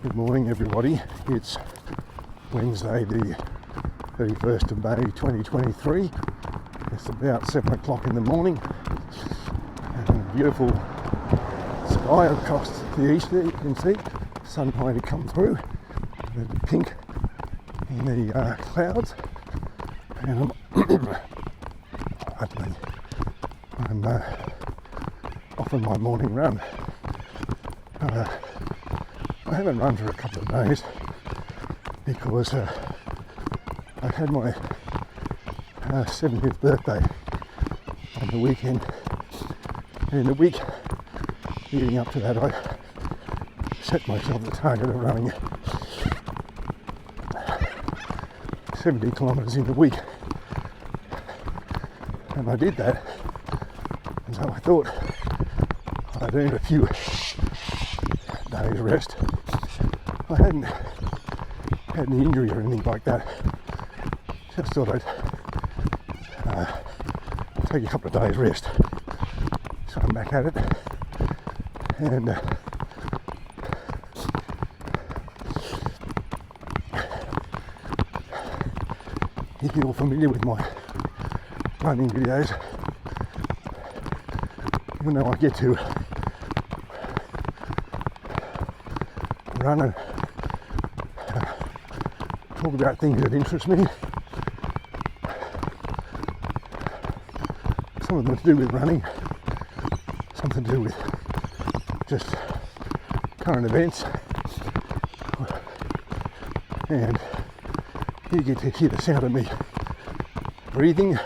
Good morning, everybody. It's Wednesday, the 31st of May 2023. It's about 7 o'clock in the morning, and beautiful sky across the east there. You can see sun trying to come through. There's the pink in the clouds, and I'm off on my morning run. I haven't run for a couple of days because I had my 70th birthday on the weekend, and in the week leading up to that I set myself the target of running 70 kilometres in the week, and I did that, and so I thought I'd earned a few days rest. I hadn't had any injury or anything like that. Just thought I'd take a couple of days rest. So I'm back at it, and if you're familiar with my running videos, you know I get to run and talk about things that interest me. Some of them to do with running, something to do with just current events, and you get to hear the sound of me breathing,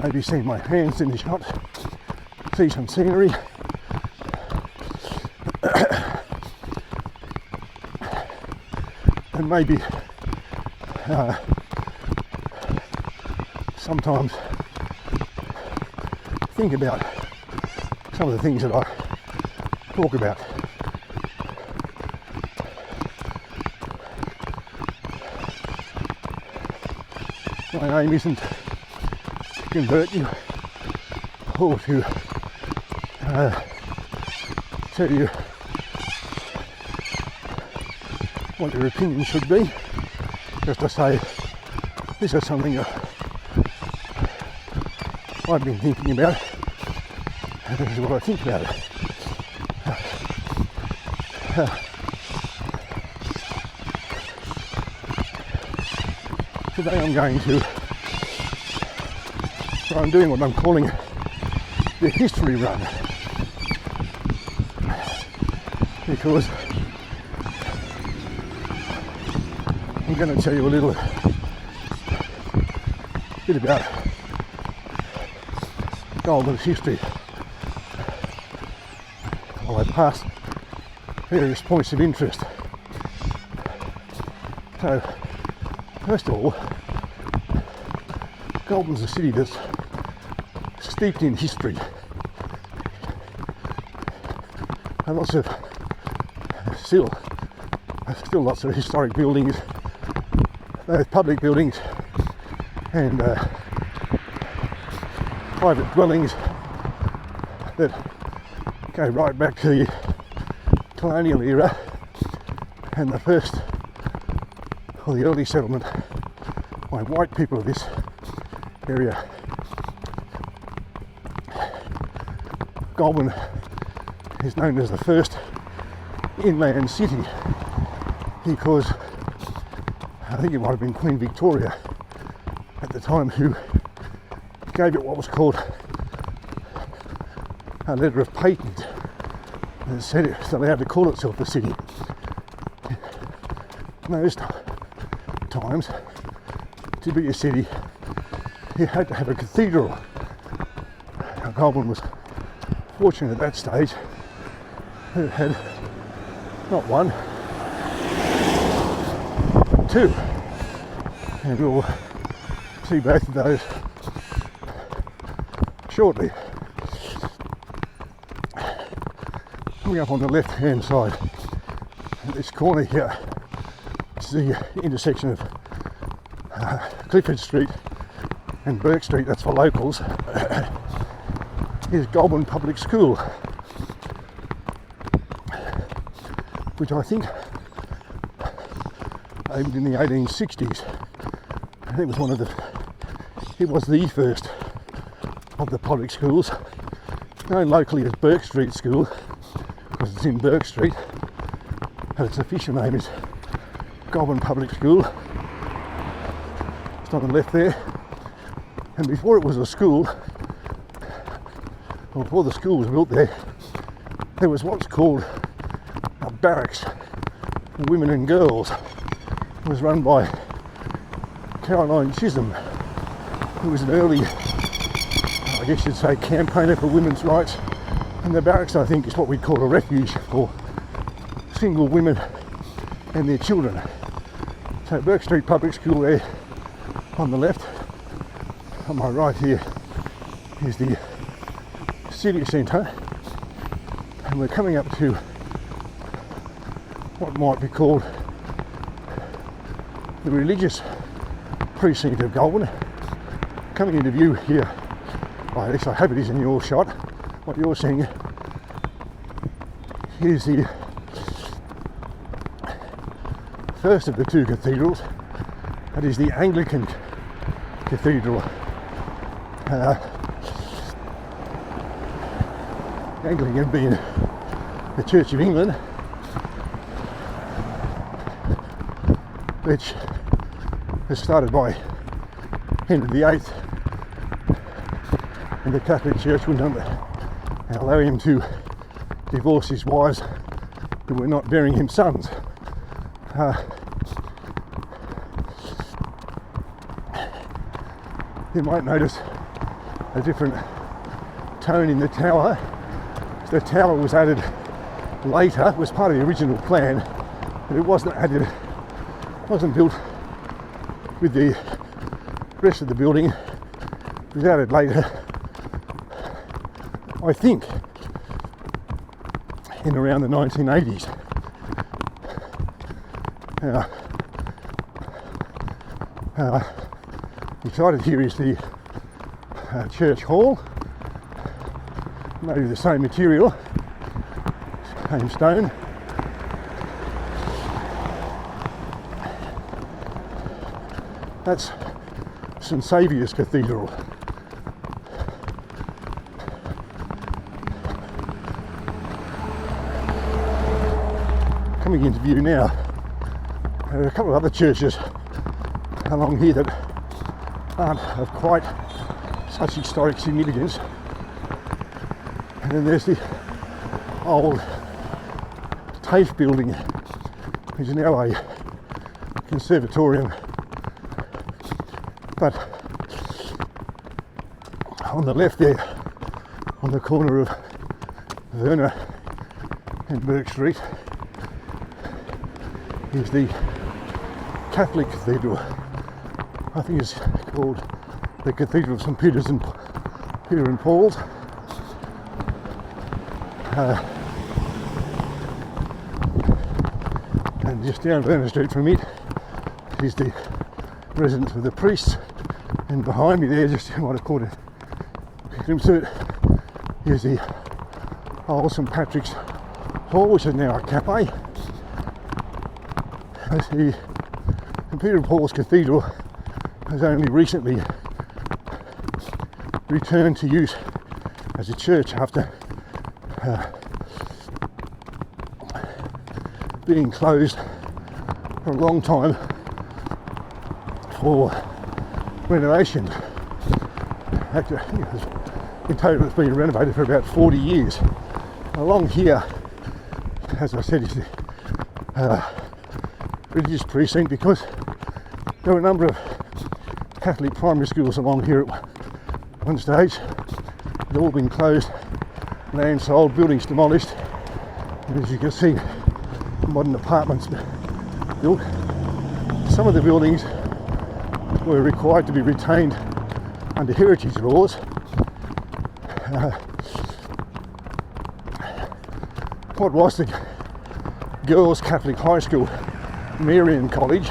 maybe see my hands in the shot, see some scenery, and maybe sometimes think about some of the things that I talk about. My aim isn't to convert you or to tell you what your opinion should be, just to say this is something I've been thinking about, and this is what I think about it. Today I'm doing what I'm calling the history run, because I'm going to tell you a little bit about Goulburn's history while I pass various points of interest. So, first of all, Goulburn's a city that's steeped in history. And still lots of historic buildings, both public buildings and private dwellings that go right back to the colonial era and the first or the early settlement by white people of this area. Goulburn is known as the first inland city because I think it might have been Queen Victoria at the time who gave it what was called a letter of patent and said it was allowed to call itself a city. In those times, to be a city, you had to have a cathedral. Now, Goulburn was fortunate at that stage that it had not one, but two, and we'll see both of those shortly. Coming up on the left hand side at this corner here, it's the intersection of Clifford Street and Burke Street, that's for locals, is Goulburn Public School. which I think opened in the 1860s. I think it was the first of the public schools, known locally as Burke Street School because it's in Burke Street, and its official name is Goulburn Public School. It's on the left there. And before it was a school, or before the school was built there was what's called a barracks for women and girls. It was run by Caroline Chisholm, who was an early, I guess you'd say, campaigner for women's rights. And the barracks, I think, is what we'd call a refuge for single women and their children. So Burke Street Public School there on the left. On my right here is the city centre, and we're coming up to what might be called the religious precinct of Goulburn. Coming into view here, well, at least I hope it is in your shot, what you're seeing is the first of the two cathedrals. That is the Anglican Cathedral. Anglican being the Church of England, which was started by Henry VIII, and the Catholic Church wouldn't allow him to divorce his wives who were not bearing him sons. You might notice a different tone in the tower. The tower was added later, it was part of the original plan, but it wasn't built with the rest of the building. It was added later, I think, in around the 1980s. Beside it here is the church hall, maybe the same material, same stone. That's St Saviour's Cathedral. Coming into view now, there are a couple of other churches along here that aren't of quite such historic significance. And then there's the old TAFE building, which is now a conservatorium. But on the left there, on the corner of Werner and Burke Street, is the Catholic Cathedral. I think it's called the Cathedral of St Peter and Paul's. And just down Werner Street from it is the residence of the priests, and behind me there, just what I called it, is the old St Patrick's Hall, which is now a cafe. As the St Peter and Paul's Cathedral has only recently returned to use as a church after being closed for a long time for renovation. Actually, in total it's been renovated for about 40 years. Along here, as I said, is the religious precinct, because there were a number of Catholic primary schools along here at one stage. They've all been closed, land sold, buildings demolished, and as you can see, modern apartments built. Some of the buildings were required to be retained under heritage laws. What was the Girls Catholic High School, Marian College,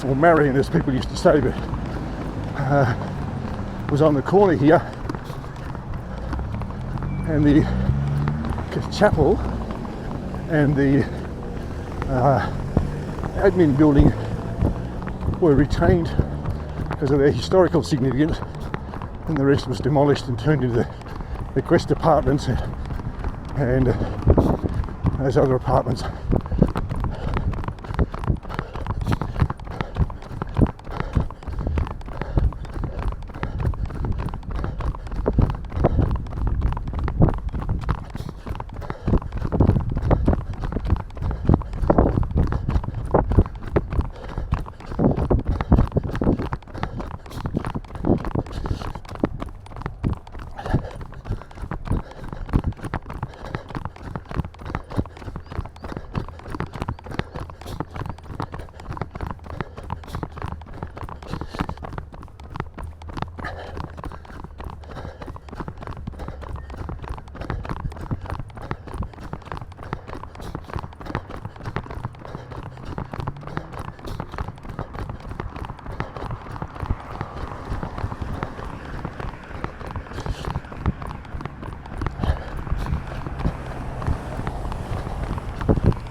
or Marian as people used to say, but was on the corner here, and the chapel and the admin building were retained because of their historical significance, and the rest was demolished and turned into the Quest apartments and those other apartments.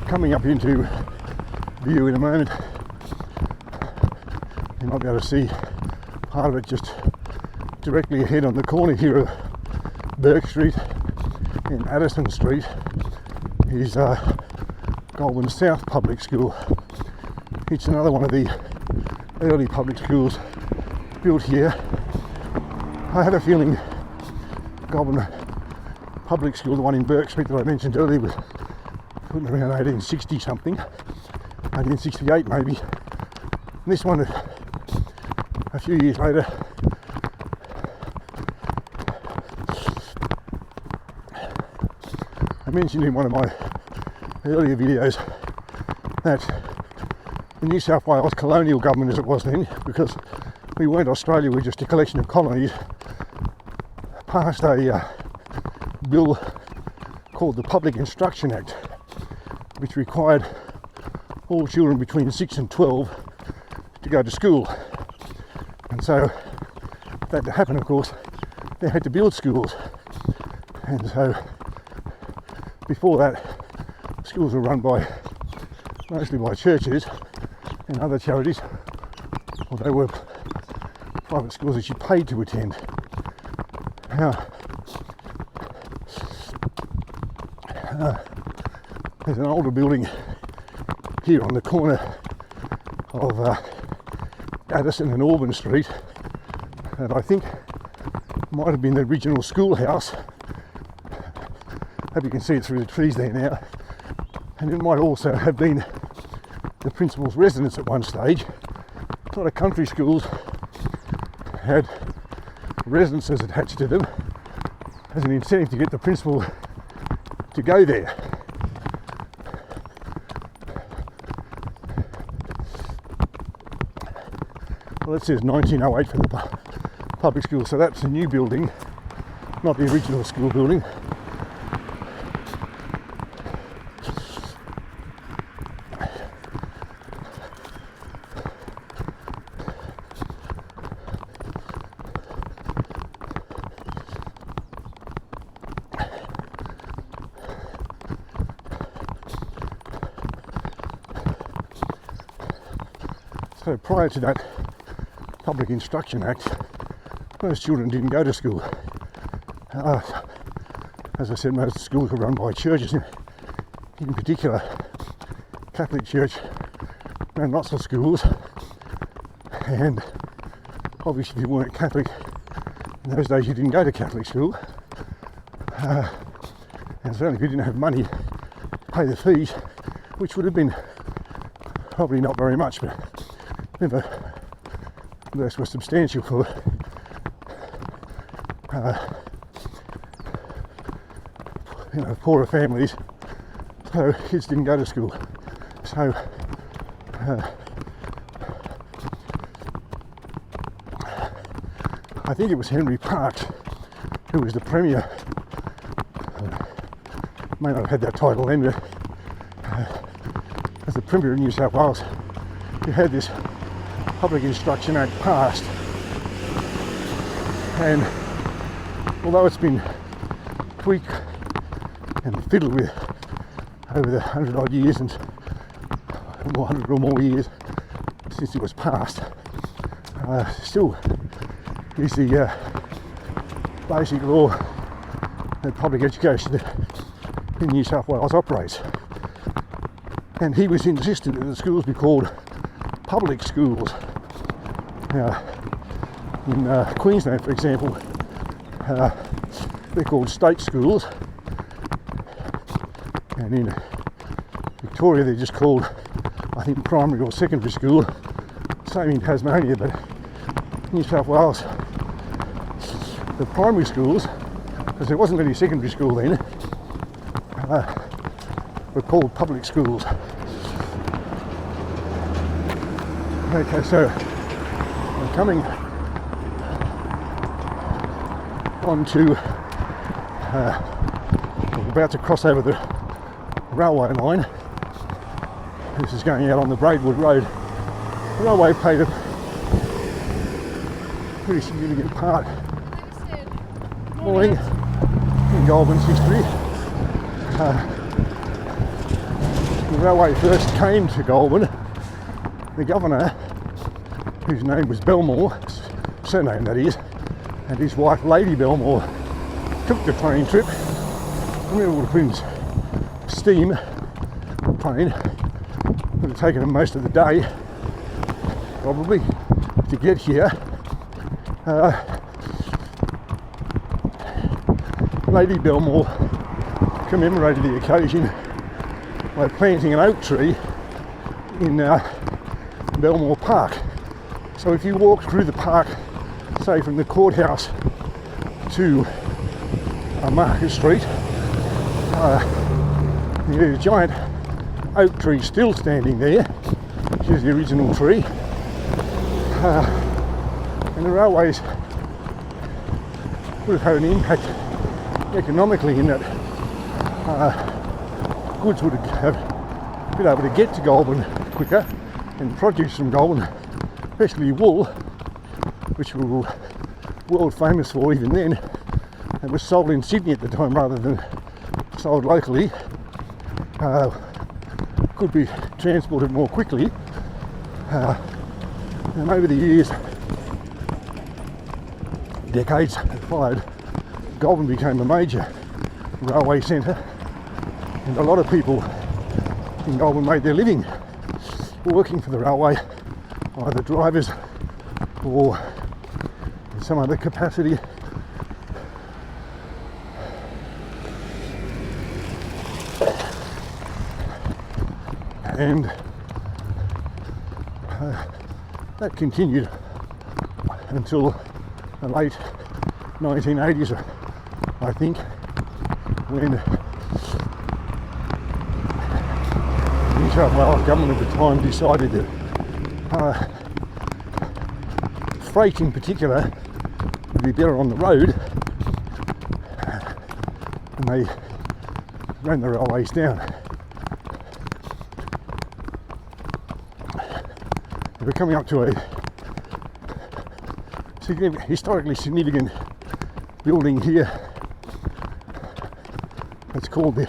Coming up into view in a moment, you might be able to see part of it just directly ahead on the corner here of Burke Street and Addison Street is Goulburn South Public School. It's another one of the early public schools built here. I have a feeling Goulburn Public School, the one in Burke Street that I mentioned earlier, was put around 1860 something, 1868 maybe. And this one a few years later. I mentioned in one of my earlier videos that the New South Wales colonial government, as it was then, because we weren't Australia, we were just a collection of colonies, passed a bill called the Public Instruction Act, which required all children between 6 and 12 to go to school. And so, for that to happen, of course, they had to build schools. And so, before that, schools were run mostly by churches and other charities, or they were private schools that you paid to attend. Now, there's an older building here on the corner of Addison and Auburn Street that I think might have been the original schoolhouse. Hope you can see it through the trees there now. And it might also have been the principal's residence at one stage. A lot of country schools had residences attached to them as an incentive to get the principal to go there. Well, it says 1908 for the public school, so that's a new building, not the original school building. So prior to that Public Instruction Act, most children didn't go to school. As I said, most schools were run by churches, in particular Catholic Church ran lots of schools, and obviously if you weren't Catholic in those days you didn't go to Catholic school, and certainly if you didn't have money to pay the fees, which would have been probably not very much, but nevertheless were substantial for poorer families, so kids didn't go to school. So I think it was Henry Parkes who was the Premier, may not have had that title then, but as the Premier of New South Wales, he had this Public Instruction Act passed, and although it's been tweaked and fiddled with over the 100 odd years since 100 or more years since it was passed, still is the basic law that public education in New South Wales operates. And he was insistent that the schools be called public schools. Now, in Queensland, for example, they're called state schools, and in Victoria they're just called, I think, primary or secondary school. Same in Tasmania, but New South Wales, the primary schools, because there wasn't any secondary school then, were called public schools. Okay, so I'm coming on to, we're about to cross over the railway line. This is going out on the Braidwood Road. The railway played a pretty significant part morning in Goulburn's history. The railway first came to Goulburn. The governor, whose name was Belmore, surname that is, and his wife Lady Belmore, took the train trip. I mean, it would have been steam train. Would have taken them most of the day, probably, to get here. Lady Belmore commemorated the occasion by planting an oak tree in Belmore Park. So if you walk through the park, say from the courthouse to Market Street, there's a giant oak tree still standing there, which is the original tree. And the railways would have had an impact economically in that goods would have been able to get to Goulburn quicker, and produce from Goulburn, especially wool, which we were world famous for even then. It was sold in Sydney at the time rather than sold locally. Could be transported more quickly. And over the years, decades that followed, Goulburn became a major railway centre, and a lot of people in Goulburn made their living working for the railway, either drivers or in some other capacity. And that continued until the late 1980s, I think, when the New South Wales government at the time decided that freight in particular would be better on the road, and they ran the railways down. We're coming up to a historically significant building here. It's called the